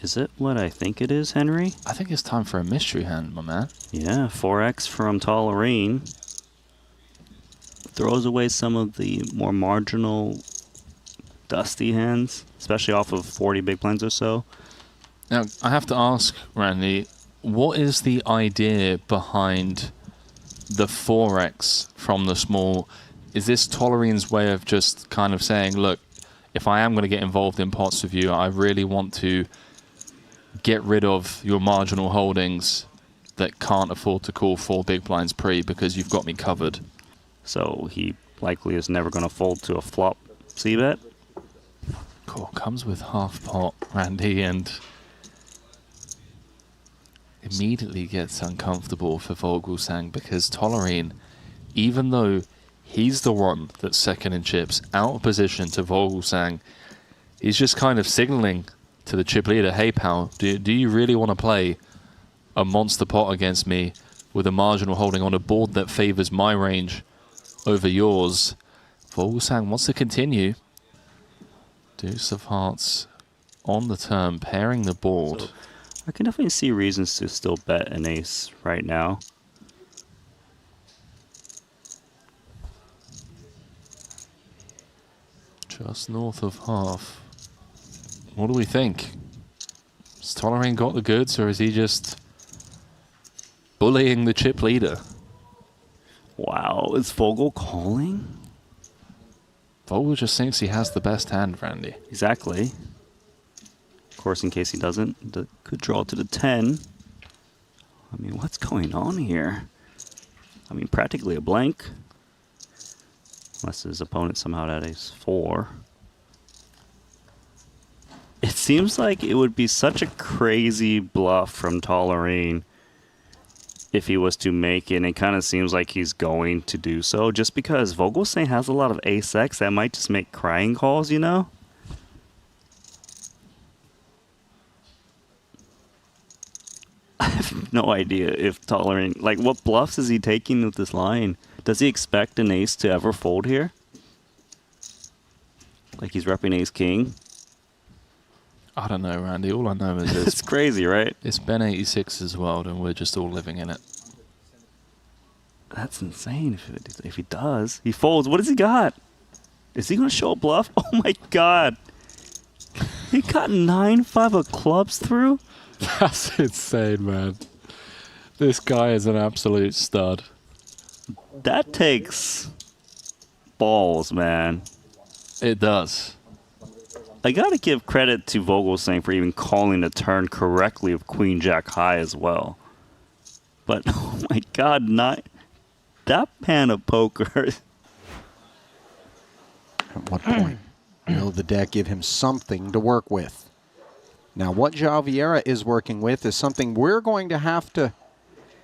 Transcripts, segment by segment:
Is it what I think it is, Henry? I think it's time for a mystery hand, my man. Yeah, 4x from Tolerene. Throws away some of the more marginal, dusty hands, especially off of 40 big blinds or so. Now, I have to ask, Randy, what is the idea behind the 4x from the small? Is this Tolerene's way of just kind of saying, look, if I am going to get involved in pots with you, I really want to get rid of your marginal holdings that can't afford to call 4 big blinds pre because you've got me covered. So he likely is never going to fold to a flop c-bet. Cool, comes with half pot, Randy, and immediately gets uncomfortable for Vogelsang because Tolerene, even though he's the one that's second in chips, out of position to Vogelsang, he's just kind of signaling to the chip leader, hey pal, do you really want to play a monster pot against me with a marginal holding on a board that favors my range over yours? Vogelsang wants to continue. Deuce of hearts on the turn, pairing the board. So I can definitely see reasons to still bet an ace right now. Just north of half. What do we think? Has Tolerene got the goods, or is he just bullying the chip leader? Wow, is Vogel calling? Vogel just thinks he has the best hand, Randy. Exactly. Of course, in case he doesn't, could draw to the 10. I mean, what's going on here? I mean, practically a blank. Unless his opponent somehow had ace 4. It seems like it would be such a crazy bluff from Tolerene if he was to make it, and it kind of seems like he's going to do so, just because Vogelsang has a lot of ace-x that might just make crying calls, you know? I have no idea if Tolerene... Like, what bluffs is he taking with this line? Does he expect an ace to ever fold here? Like he's repping ace-king? I don't know, Randy. All I know is It's crazy, right? it's Ben 86's world, and we're just all living in it. That's insane. If he does, he folds. What has he got? Is he going to show a bluff? Oh my god. He got 9-5 of clubs through? That's insane, man. This guy is an absolute stud. That takes balls, man. It does. I gotta give credit to Vogelsang for even calling the turn correctly of Queen Jack high as well. But, oh my god, that pan of poker. At what point will the deck give him something to work with? Now, what Vieira is working with is something we're going to have to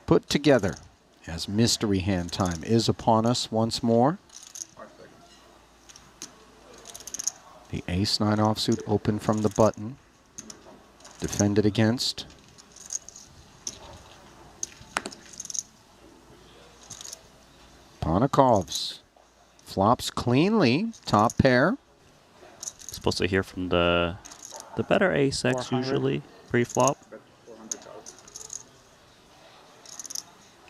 put together as mystery hand time is upon us once more. The ace-9 offsuit open from the button. Defended against. Ponakovs flops cleanly. Top pair. Supposed to hear from the better ace-x usually pre-flop.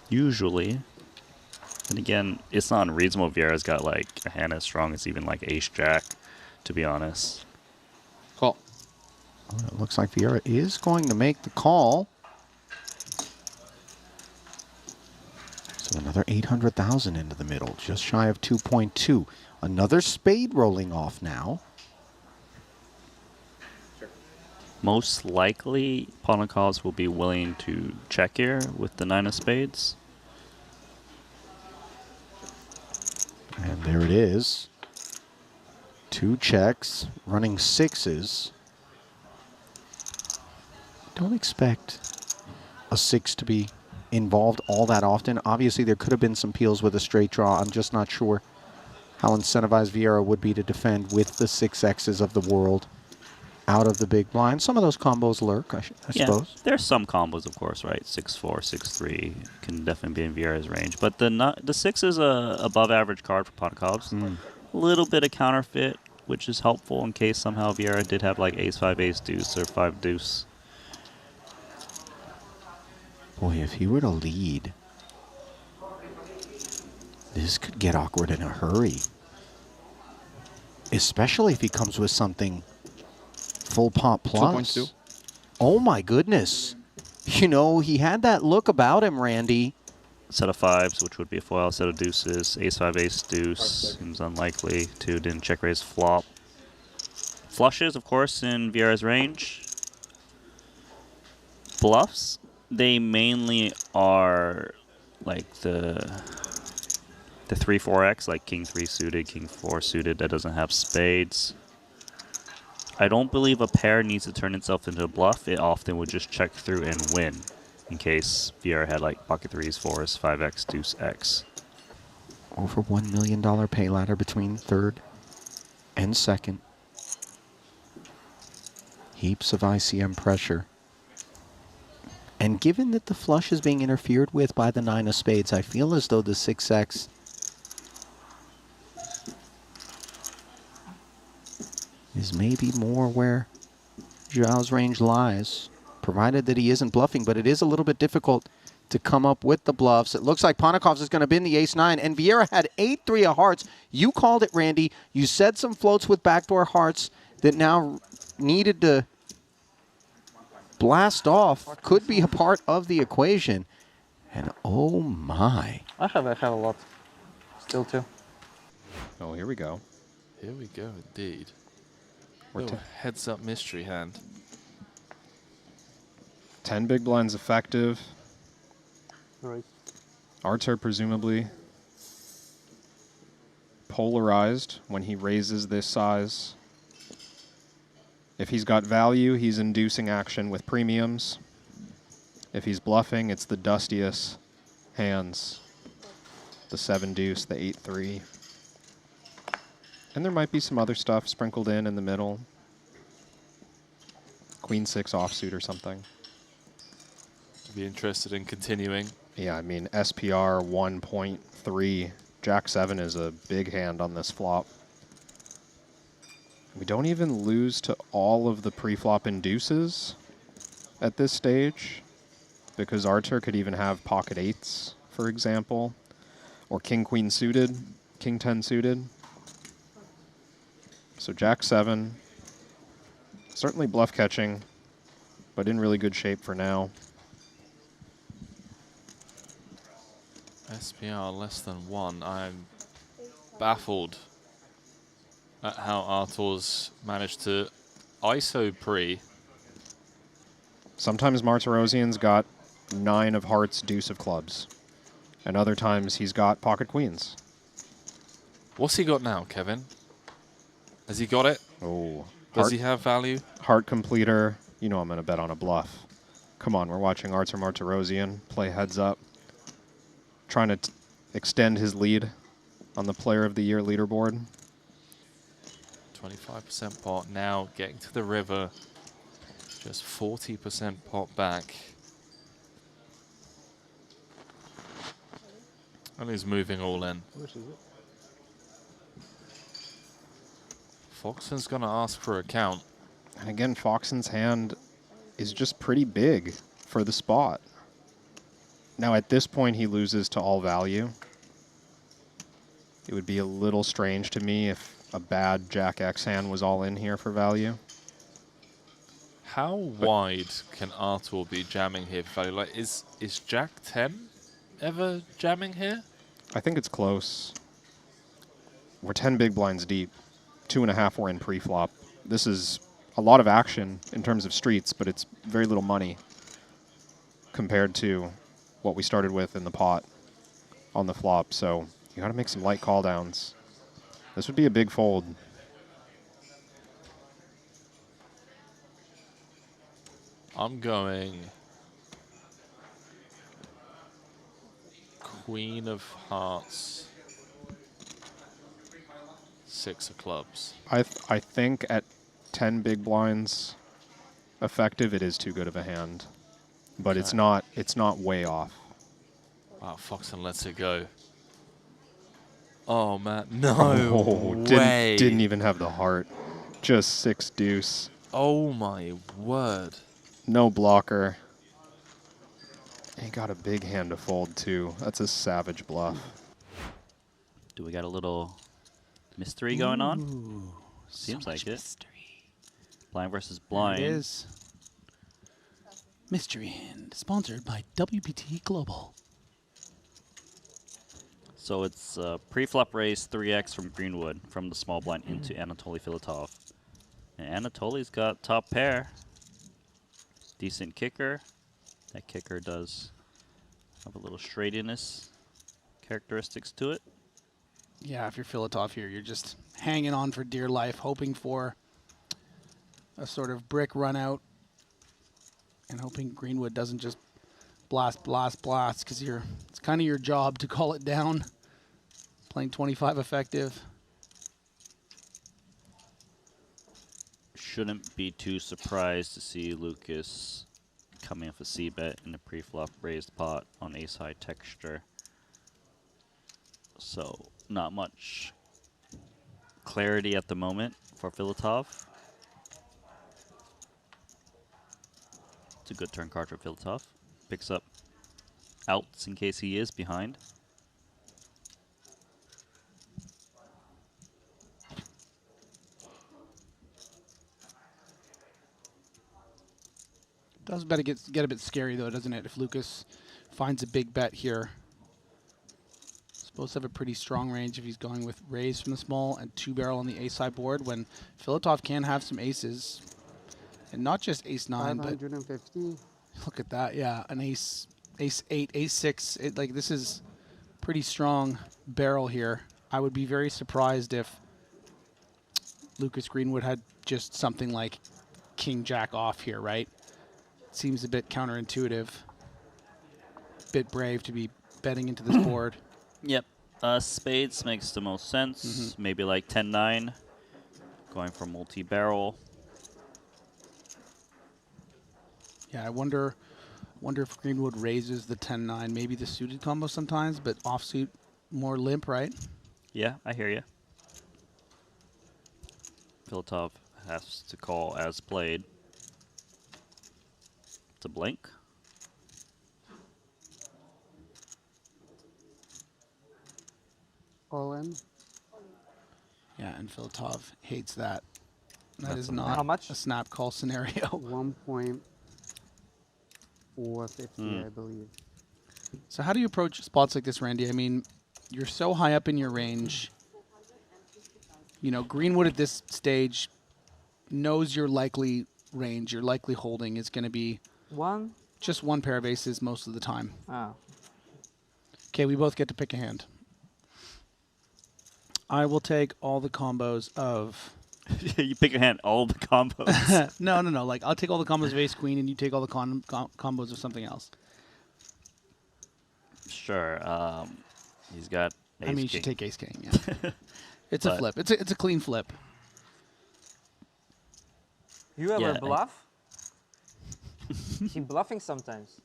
Usually. And again, it's not unreasonable. Vieira's got like a hand as strong as even like ace-jack, to be honest. Call. Well, it looks like Vieira is going to make the call. So another 800,000 into the middle, just shy of 2.2. Another spade rolling off now. Most likely, Ponakovs will be willing to check here with the 9 of spades. And there it is. 2 checks, running 6s. Don't expect a 6 to be involved all that often. Obviously, there could have been some peels with a straight draw. I'm just not sure how incentivized Vieira would be to defend with the 6x's of the world out of the big blind. Some of those combos lurk, I suppose. There's some combos, of course, right? 6-4, 6-3 can definitely be in Vieira's range. But the 6 is a above average card for Ponakovs. A little bit of counterfeit, which is helpful in case somehow Vieira did have like ace-5, ace-deuce, or 5-deuce Boy, if he were to lead, this could get awkward in a hurry. Especially if he comes with something full pot plus. 2.2. Oh my goodness. You know, he had that look about him, Randy. Set of fives, which would be a foil. Set of deuces. Ace five, ace deuce. Seems unlikely. Two didn't check raise flop. Flushes, of course, in Vieira's range. Bluffs, they mainly are like the 3-4x, like king 3 suited, king 4 suited that doesn't have spades. I don't believe a pair needs to turn itself into a bluff. It often would just check through and win, in case Vieira had like pocket 3s, 4s, 5x, deuce x. Over $1 million pay ladder between third and second. Heaps of ICM pressure. And given that the flush is being interfered with by the 9 of spades, I feel as though the 6x is maybe more where Joao's range lies, provided that he isn't bluffing, but it is a little bit difficult to come up with the bluffs. It looks like Ponakovs is going to bin the ace-9, and Vieira had 8-3 of hearts. You called it, Randy. You said some floats with backdoor hearts that now needed to blast off, could be a part of the equation. And oh my. I have a lot. Still two. Oh, here we go. Here we go, indeed. We're Little heads-up mystery hand. 10 big blinds effective. Right. Artur presumably polarized when he raises this size. If he's got value, he's inducing action with premiums. If he's bluffing, it's the dustiest hands. The 7 deuce, the 8-3. And there might be some other stuff sprinkled in the middle. Queen 6 offsuit or something. Be interested in continuing. Yeah, I mean, SPR 1.3. Jack 7 is a big hand on this flop. We don't even lose to all of the pre-flop induces at this stage, because Artur could even have pocket 8s, for example, or king queen suited, king 10 suited. So Jack 7, certainly bluff catching, but in really good shape for now. SPR less than 1. I'm baffled at how Artur's managed to ISO pre. Sometimes Martirosian's got 9 of hearts, deuce of clubs, and other times he's got pocket queens. What's he got now, Kevin? Has he got it? Oh, Does he have value? heart completer. You know I'm going to bet on a bluff. Come on, we're watching Artur Martirosian play heads up, trying to extend his lead on the Player of the Year leaderboard. 25% pot now, getting to the river. Just 40% pot back. And he's moving all in. Foxen's going to ask for a count. And again, Foxen's hand is just pretty big for the spot. Now at this point he loses to all value. It would be a little strange to me if a bad Jack X hand was all in here for value. How wide can Artur be jamming here for value? Like, is Jack 10 ever jamming here? I think it's close. We're 10 big blinds deep. 2.5 were in pre-flop. This is a lot of action in terms of streets, but it's very little money compared to what we started with in the pot on the flop. So you got to make some light call downs. This would be a big fold. I'm going Queen of Hearts, 6 of clubs. I think at 10 big blinds effective, it is too good of a hand, but it's not way off. Wow, Foxen lets it go. Oh man, no Oh, way! didn't even have the heart. Just 6 deuce. Oh my word! No blocker. He got a big hand to fold too. That's a savage bluff. Do we got a little mystery going on? Ooh, Seems so like much it. mystery. Blind versus There blind. it is. Mystery Hand, sponsored by WPT Global. So it's pre-flop raise 3x from Greenwood from the small blind into Anatoly Filatov. And Anatoly's got top pair. Decent kicker. That kicker does have a little straightiness characteristics to it. Yeah, if you're Filatov here, you're just hanging on for dear life, hoping for a sort of brick run out and hoping Greenwood doesn't just blast, because it's kind of your job to call it down. Playing 25 effective. Shouldn't be too surprised to see Lucas coming off a c-bet in a pre-flop raised pot on ace-high texture. So, not much clarity at the moment for Filatov. It's a good turn card for Filatov. Picks up outs in case he is behind. Does better get a bit scary though, doesn't it? If Lucas finds a big bet here, supposed to have a pretty strong range if he's going with raise from the small and 2-barrel on the ace high board. When Filatov can have some aces, and not just ace 9, but 550. look at that, yeah, an ace 8, ace 6. Like this is pretty strong barrel here. I would be very surprised if Lucas Greenwood had just something like king jack off here, right? Seems a bit counterintuitive. Bit brave to be betting into this board. Yep. Spades makes the most sense. Maybe like 10-9. Going for multi-barrel. Yeah, I wonder if Greenwood raises the 10-9. Maybe the suited combo sometimes, but offsuit more limp, right? Yeah, I hear you. Filatov has to call as played. To blink. All in. Yeah, and Filatov hates that. That That's is a- not How much? a snap call scenario. 1.450, I believe. So how do you approach spots like this, Randy? I mean, you're so high up in your range. You know, Greenwood at this stage knows your likely range, your likely holding is going to be One? just one pair of aces most of the time. Ah. Okay, we both get to pick a hand. I will take all the combos of... You pick your hand, all the combos. No. Like, I'll take all the combos of ace queen, and you take all the combos of something else. Sure. He's got ace I mean, you king. should take ace king, yeah. It's a But- flip. It's a clean flip. You ever Yeah, bluff? He bluffing sometimes.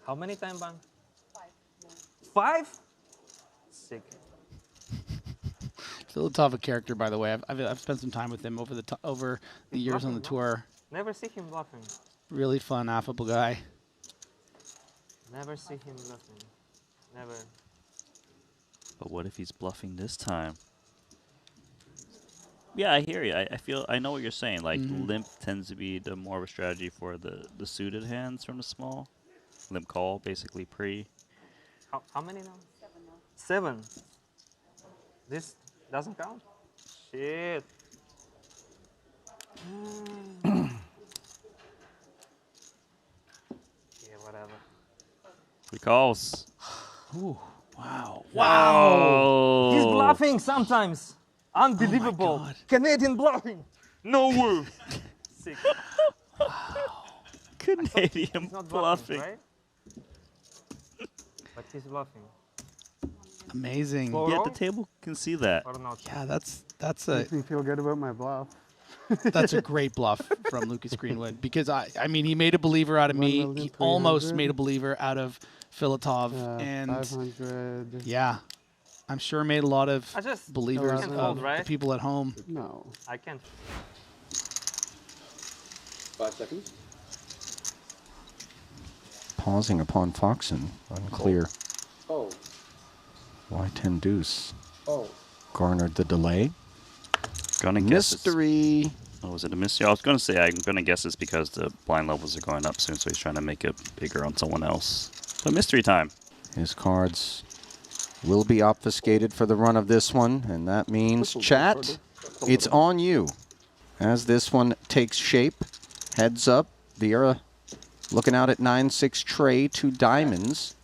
How many time, Bang? 5? Sick. Filatov a character, by the way. I've spent some time with him over the years on the bluffing, no? tour. Never see him bluffing. Really fun, affable guy. Never see him bluffing. Never. But what if he's bluffing this time? Yeah, I hear you. I know what you're saying. Like, limp tends to be the more of a strategy for the suited hands from the small. Limp call, basically pre. How many now? 7. This doesn't count? Shit. Yeah, whatever. He calls. Ooh, wow. Wow. He's bluffing sometimes. Unbelievable. God. Canadian bluffing. No way. Sick. Canadian He's not bluffing. right? But he's bluffing. Amazing. Well, Yeah, wrong? the table can see that. Or not? Yeah, that's a Makes me feel good about my bluff. that's a great bluff from Lucas Greenwood, because I mean, he made a believer out of me. He 1,300,000. almost made a believer out of Filatov, and 500. yeah, I'm sure made a lot of I just believers can't of fold, the right? people at home. No. I can't. 5 seconds. Pausing upon Foxen. Unclear. Oh. Why 10 deuce? Oh. Garnered the delay. Gonna guess Mystery. Oh, was it a mystery? I was gonna say I'm gonna guess it's because the blind levels are going up soon, so he's trying to make it bigger on someone else. But mystery time. His cards will be obfuscated for the run of this one, and that means, chat, it's on you. As this one takes shape, heads up, Vieira looking out at 9-6 tray, 2 diamonds.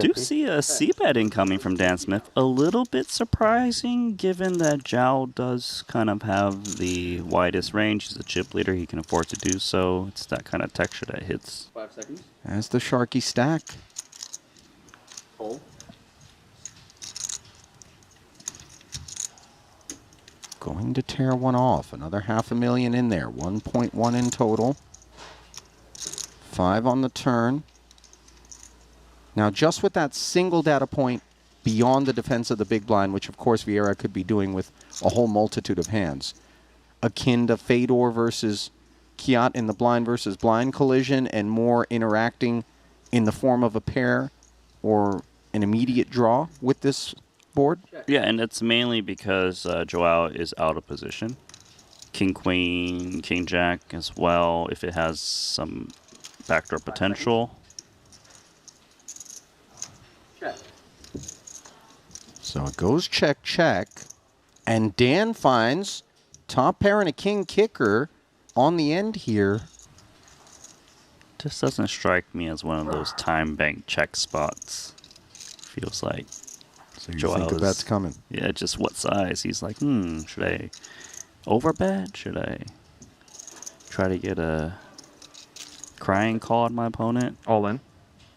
Do see a c-bet incoming from Dan Smith. A little bit surprising, given that Zhao does kind of have the widest range. He's a chip leader. He can afford to do so. It's that kind of texture that hits. 5 seconds. As the Sharky stack. Hold. Going to tear one off. Another $500,000 in there. 1.1 in total. 5 on the turn. Now, just with that single data point beyond the defense of the big blind, which of course Vieira could be doing with a whole multitude of hands, akin to Fedor versus Kiat in the blind versus blind collision, and more interacting in the form of a pair or an immediate draw with this board. Yeah, and it's mainly because Joao is out of position. King, Queen, King, Jack as well, if it has some backdoor potential. Check. So it goes check, check. And Dan finds top pair and a king kicker on the end here. This doesn't strike me as one of those time bank check spots. Feels like. So you Joao think a is- bet's coming. Yeah, just what size? He's like, should I overbet? Should I try to get a crying call on my opponent? All in.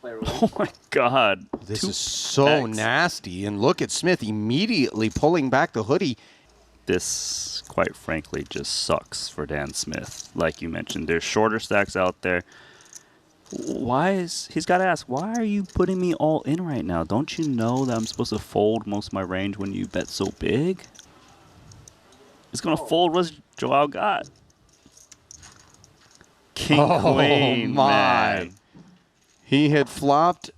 Player Oh my god. This Two is so X. nasty. And look at Smith immediately pulling back the hoodie. This, quite frankly, just sucks for Dan Smith. Like you mentioned, there's shorter stacks out there. He's got to ask, why are you putting me all in right now? Don't you know that I'm supposed to fold most of my range when you bet so big? It's going to fold what Joao got. King, Queen, man. He had flopped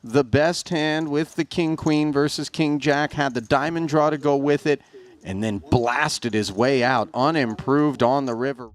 the best hand with the King Queen versus King Jack, had the diamond draw to go with it, and then blasted his way out unimproved on the river.